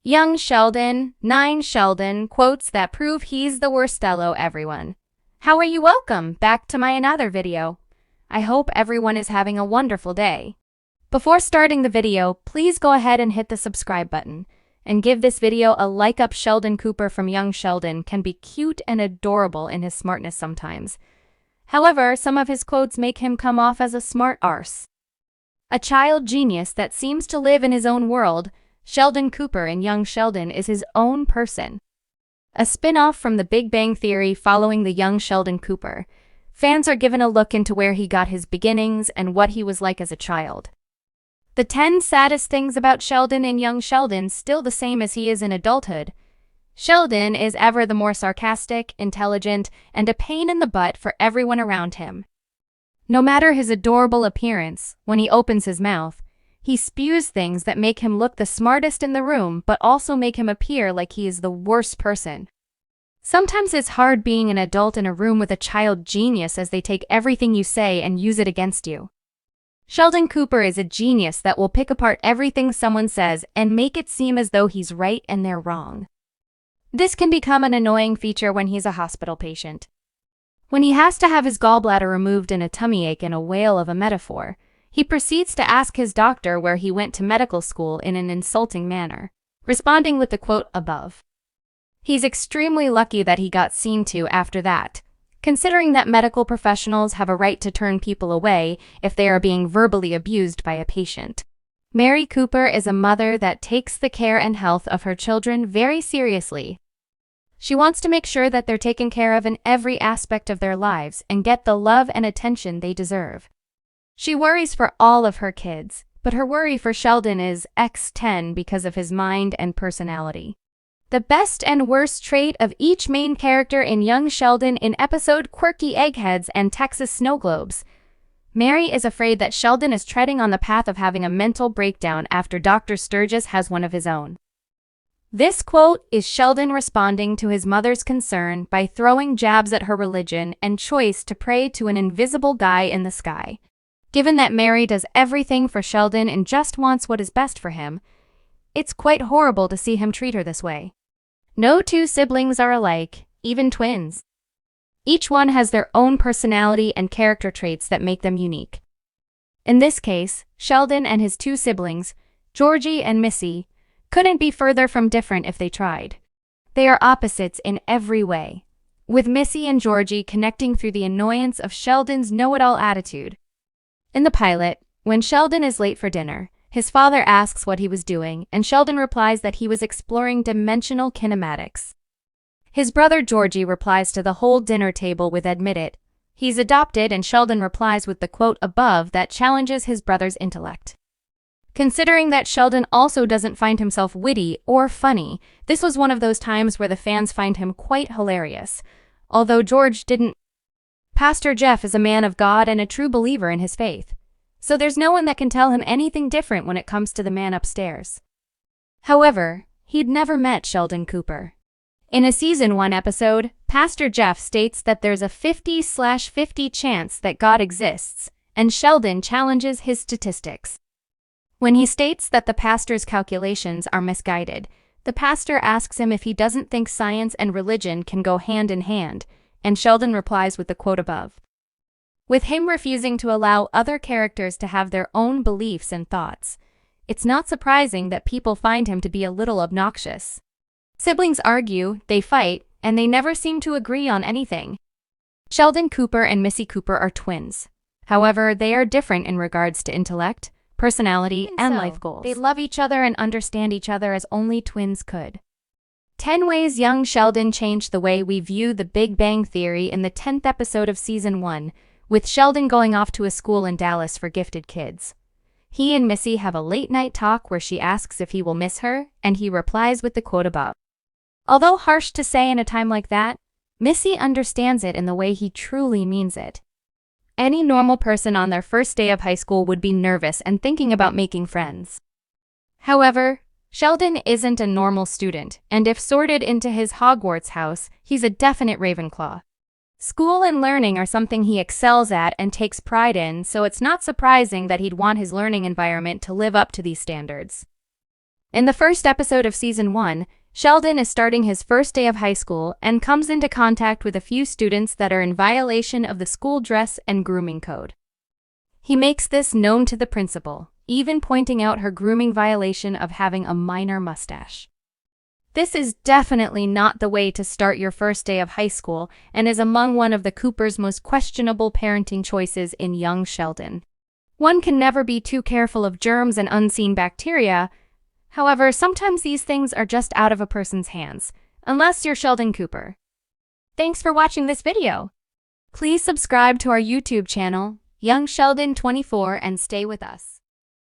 Young Sheldon, 9 Sheldon, quotes that prove he's the worstello everyone. How are you? Welcome back to my another video. I hope everyone is having a wonderful day. Before starting the video, please go ahead and hit the subscribe button and give this video a like up. Sheldon Cooper from Young Sheldon can be cute and adorable in his smartness sometimes. However, some of his quotes make him come off as a smart arse. A child genius that seems to live in his own world, Sheldon Cooper in Young Sheldon is his own person. A spin-off from The Big Bang Theory following the young Sheldon Cooper, fans are given a look into where he got his beginnings and what he was like as a child. The 10 saddest things about Sheldon in Young Sheldon still the same as he is in adulthood. Sheldon is ever the more sarcastic, intelligent, and a pain in the butt for everyone around him. No matter his adorable appearance, when he opens his mouth, he spews things that make him look the smartest in the room but also make him appear like he is the worst person. Sometimes it's hard being an adult in a room with a child genius as they take everything you say and use it against you. Sheldon Cooper is a genius that will pick apart everything someone says and make it seem as though he's right and they're wrong. This can become an annoying feature when he's a hospital patient. When he has to have his gallbladder removed in a tummy ache in a whale of a metaphor, he proceeds to ask his doctor where he went to medical school in an insulting manner, responding with the quote above. He's extremely lucky that he got seen to after that, considering that medical professionals have a right to turn people away if they are being verbally abused by a patient. Mary Cooper is a mother that takes the care and health of her children very seriously. She wants to make sure that they're taken care of in every aspect of their lives and get the love and attention they deserve. She worries for all of her kids, but her worry for Sheldon is x10 because of his mind and personality. The best and worst trait of each main character in Young Sheldon in episode Quirky Eggheads and Texas Snow Globes. Mary is afraid that Sheldon is treading on the path of having a mental breakdown after Dr. Sturgis has one of his own. This quote is Sheldon responding to his mother's concern by throwing jabs at her religion and choice to pray to an invisible guy in the sky. Given that Mary does everything for Sheldon and just wants what is best for him, it's quite horrible to see him treat her this way. No two siblings are alike, even twins. Each one has their own personality and character traits that make them unique. In this case, Sheldon and his two siblings, Georgie and Missy, couldn't be further from different if they tried. They are opposites in every way, with Missy and Georgie connecting through the annoyance of Sheldon's know-it-all attitude. In the pilot, when Sheldon is late for dinner, his father asks what he was doing, and Sheldon replies that he was exploring dimensional kinematics. His brother Georgie replies to the whole dinner table with "admit it." He's adopted, and Sheldon replies with the quote above that challenges his brother's intellect. Considering that Sheldon also doesn't find himself witty or funny, this was one of those times where the fans find him quite hilarious, although George didn't. Pastor Jeff is a man of God and a true believer in his faith, so there's no one that can tell him anything different when it comes to the man upstairs. However, he'd never met Sheldon Cooper. In a Season 1 episode, Pastor Jeff states that there's a 50/50 chance that God exists, and Sheldon challenges his statistics. When he states that the pastor's calculations are misguided, the pastor asks him if he doesn't think science and religion can go hand in hand, and Sheldon replies with the quote above. With him refusing to allow other characters to have their own beliefs and thoughts, it's not surprising that people find him to be a little obnoxious. Siblings argue, they fight, and they never seem to agree on anything. Sheldon Cooper and Missy Cooper are twins. However, they are different in regards to intellect, personality, and life goals. They love each other and understand each other as only twins could. 10 ways Young Sheldon changed the way we view The Big Bang Theory in the 10th episode of Season 1, with Sheldon going off to a school in Dallas for gifted kids. He and Missy have a late-night talk where she asks if he will miss her, and he replies with the quote above. Although harsh to say in a time like that, Missy understands it in the way he truly means it. Any normal person on their first day of high school would be nervous and thinking about making friends. However, Sheldon isn't a normal student, and if sorted into his Hogwarts house, he's a definite Ravenclaw. School and learning are something he excels at and takes pride in, so it's not surprising that he'd want his learning environment to live up to these standards. In the first episode of Season 1, Sheldon is starting his first day of high school and comes into contact with a few students that are in violation of the school dress and grooming code. He makes this known to the principal, even pointing out her grooming violation of having a minor mustache. This is definitely not the way to start your first day of high school and is among one of the Cooper's most questionable parenting choices in young Sheldon. One can never be too careful of germs and unseen bacteria. However, sometimes these things are just out of a person's hands, unless you're Sheldon Cooper. Thanks for watching this video. Please subscribe to our YouTube channel, Young Sheldon 24, and stay with us.